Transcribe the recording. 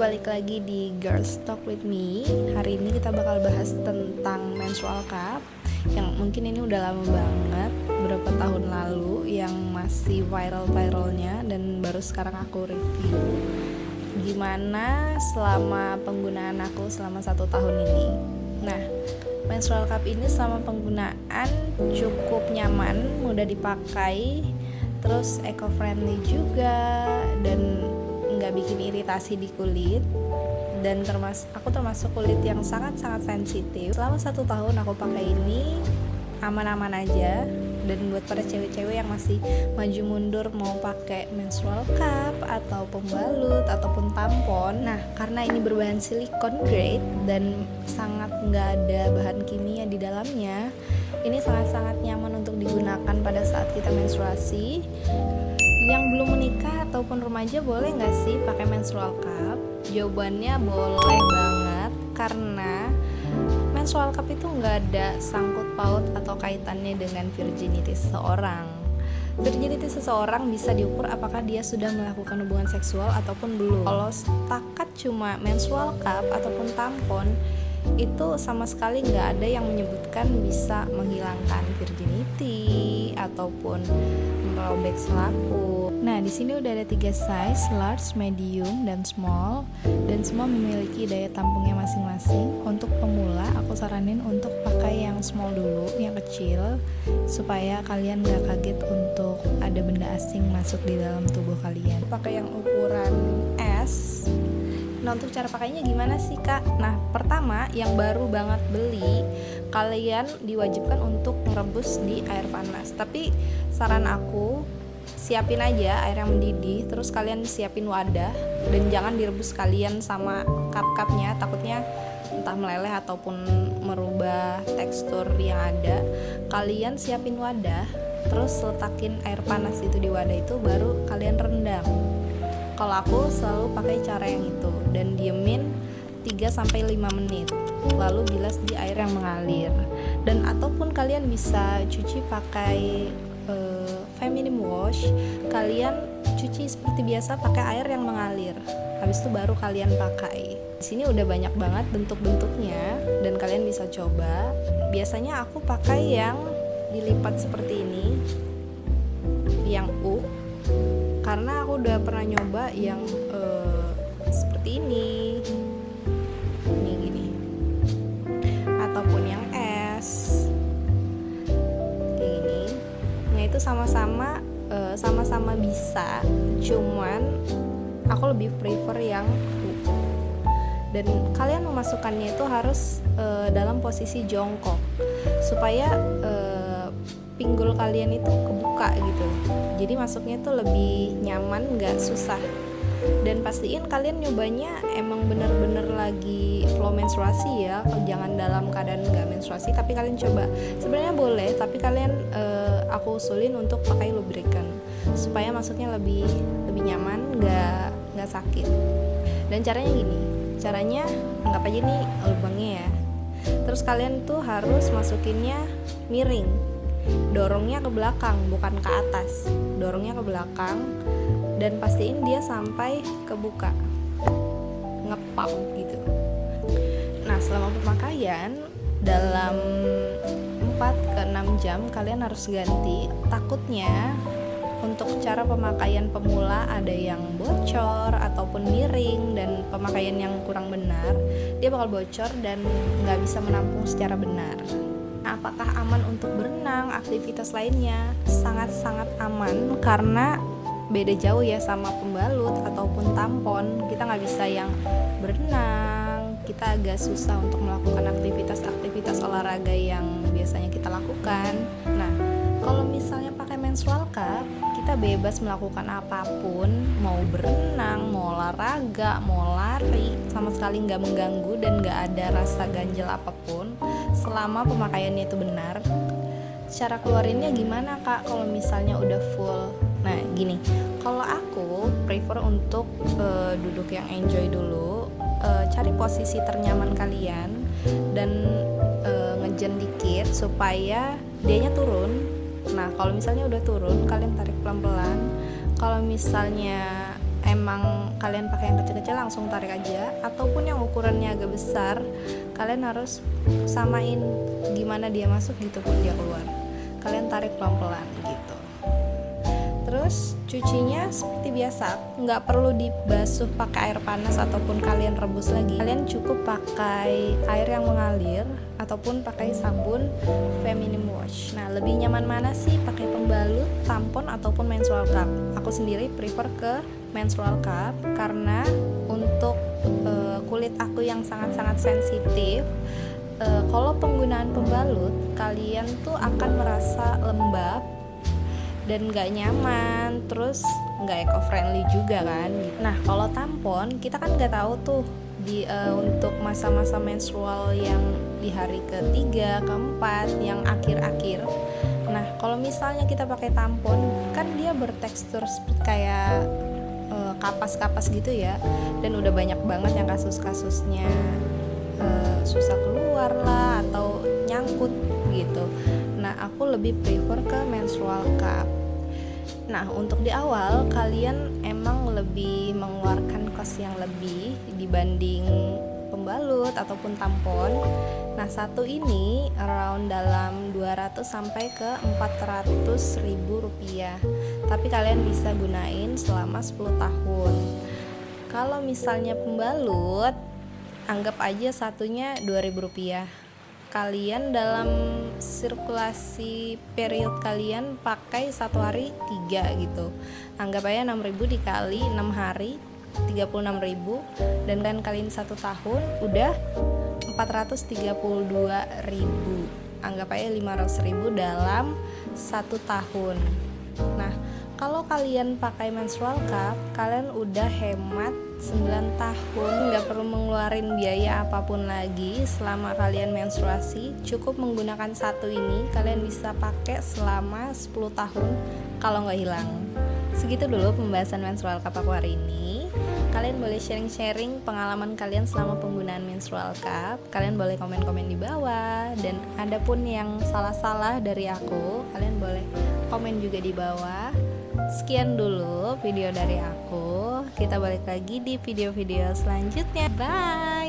balik lagi di Girls Talk with Me. Hari ini kita bakal bahas tentang menstrual cup yang mungkin ini udah lama banget, beberapa tahun lalu yang masih viral-viralnya, dan baru sekarang aku review gimana selama penggunaan aku selama 1 tahun ini. Nah, menstrual cup ini selama penggunaan cukup nyaman, mudah dipakai, terus eco-friendly juga, dan nggak bikin iritasi di kulit. Dan aku termasuk kulit yang sangat-sangat sensitif. Selama 1 tahun aku pakai ini aman-aman aja. Dan buat para cewek-cewek yang masih maju mundur mau pakai menstrual cup atau pembalut ataupun tampon, nah karena ini berbahan silikon grade dan sangat nggak ada bahan kimia di dalamnya, ini sangat-sangat nyaman untuk digunakan pada saat kita menstruasi. Yang belum menikah ataupun remaja boleh nggak sih pakai menstrual cup? Jawabannya boleh banget, karena menstrual cup itu nggak ada sangkut paut atau kaitannya dengan virginity seseorang. Virginity seseorang bisa diukur apakah dia sudah melakukan hubungan seksual ataupun belum. Kalau setakat cuma menstrual cup ataupun tampon, itu sama sekali nggak ada yang menyebutkan bisa menghilangkan virginity ataupun merobek selaput. Nah, di sini udah ada 3 size, large, medium, dan small, dan semua memiliki daya tampungnya masing-masing. Untuk pemula, aku saranin untuk pakai yang small dulu, yang kecil, supaya kalian nggak kaget untuk ada benda asing masuk di dalam tubuh kalian. Pakai yang ukuran S. Nah, untuk cara pakainya gimana sih, Kak? Nah, pertama, yang baru banget beli, kalian diwajibkan untuk merebus di air panas. Tapi saran aku, siapin aja air yang mendidih, terus kalian siapin wadah, dan jangan direbus kalian sama cup-cupnya, takutnya entah meleleh ataupun merubah tekstur yang ada. Kalian siapin wadah, terus letakin air panas itu di wadah itu, baru kalian rendam. Kalau aku selalu pakai cara yang itu, dan diemin 3-5 menit, lalu bilas di air yang mengalir. Dan ataupun kalian bisa cuci pakai feminine wash, kalian cuci seperti biasa pakai air yang mengalir. Habis itu baru kalian pakai. Di sini udah banyak banget bentuk-bentuknya dan kalian bisa coba. Biasanya aku pakai yang dilipat seperti ini, yang U, karena aku udah pernah nyoba yang seperti ini gini, ataupun yang S kayak gini. Nah, itu sama-sama bisa, cuman aku lebih prefer yang U. Dan kalian memasukkannya itu harus dalam posisi jongkok, supaya pinggul kalian itu kebuka gitu. Jadi masuknya tuh lebih nyaman, nggak susah. Dan pastiin kalian nyobanya emang bener-bener lagi flow menstruasi ya, jangan dalam keadaan nggak menstruasi. Tapi kalian coba, sebenarnya boleh, tapi kalian aku usulin untuk pakai lubrikan supaya masuknya lebih nyaman, nggak sakit. Dan caranya gini, caranya anggap aja nih lubangnya ya. Terus kalian tuh harus masukinnya miring, dorongnya ke belakang bukan ke atas, dorongnya ke belakang, dan pastiin dia sampai kebuka, ngepap gitu. Nah, selama pemakaian dalam 4-6 jam kalian harus ganti. Takutnya untuk cara pemakaian pemula ada yang bocor ataupun miring, dan pemakaian yang kurang benar dia bakal bocor dan nggak bisa menampung secara benar. Apakah aman untuk berenang, aktivitas lainnya? Sangat-sangat aman, karena beda jauh ya sama pembalut ataupun tampon. Kita nggak bisa yang berenang, kita agak susah untuk melakukan aktivitas olahraga yang biasanya kita lakukan. Nah, kalau misalnya pakai menstrual cup, kita bebas melakukan apapun, mau berenang, mau olahraga, mau lari, sama sekali nggak mengganggu dan nggak ada rasa ganjel apapun selama pemakaiannya itu benar. Cara keluarinnya gimana, Kak, kalau misalnya udah full? Nah, gini, kalau aku prefer untuk duduk yang enjoy dulu, cari posisi ternyaman kalian dan ngejen dikit supaya dianya turun. Nah, kalau misalnya udah turun, kalian tarik pelan-pelan. Kalau misalnya emang kalian pakai yang kecil-kecil langsung tarik aja, ataupun yang ukurannya agak besar kalian harus samain gimana dia masuk gitu pun dia keluar, kalian tarik pelan-pelan gitu. Terus cucinya seperti biasa, nggak perlu dibasuh pakai air panas ataupun kalian rebus lagi. Kalian cukup pakai air yang mengalir ataupun pakai sabun feminine wash. Nah, lebih nyaman mana sih, pakai pembalut, tampon ataupun menstrual cup? Aku sendiri prefer ke menstrual cup karena untuk kulit aku yang sangat-sangat sensitif, kalau penggunaan pembalut kalian tuh akan merasa lembab dan gak nyaman, terus gak eco-friendly juga kan. Nah, kalau tampon kita kan gak tahu tuh untuk masa-masa menstrual yang di hari ketiga, keempat, yang akhir-akhir. Nah, kalau misalnya kita pakai tampon kan dia bertekstur seperti kayak kapas-kapas gitu ya, dan udah banyak banget yang kasus-kasusnya susah keluar lah atau nyangkut gitu. Nah, aku lebih prefer ke menstrual cup. Nah, untuk di awal kalian emang lebih mengeluarkan cost yang lebih dibanding pembalut ataupun tampon. Nah, satu ini around dalam 200 sampai ke 400 ribu rupiah. Tapi kalian bisa gunain selama 10 tahun. Kalau misalnya pembalut, anggap aja satunya 2.000 rupiah. Kalian dalam sirkulasi period kalian pakai satu hari 3 gitu, anggap aja 6.000 dikali 6 hari 36.000, dan kan kalian 1 tahun udah 432.000, anggap aja 500.000 dalam 1 tahun. Nah, kalau kalian pakai menstrual cup, kalian udah hemat 9 tahun, nggak perlu mengeluarin biaya apapun lagi selama kalian menstruasi. Cukup menggunakan satu ini, kalian bisa pakai selama 10 tahun kalau nggak hilang. Segitu dulu pembahasan menstrual cup aku hari ini. Kalian boleh sharing-sharing pengalaman kalian selama penggunaan menstrual cup. Kalian boleh komen-komen di bawah, dan ada pun yang salah-salah dari aku, kalian boleh komen juga di bawah. Sekian dulu video dari aku. Kita balik lagi di video-video selanjutnya. Bye.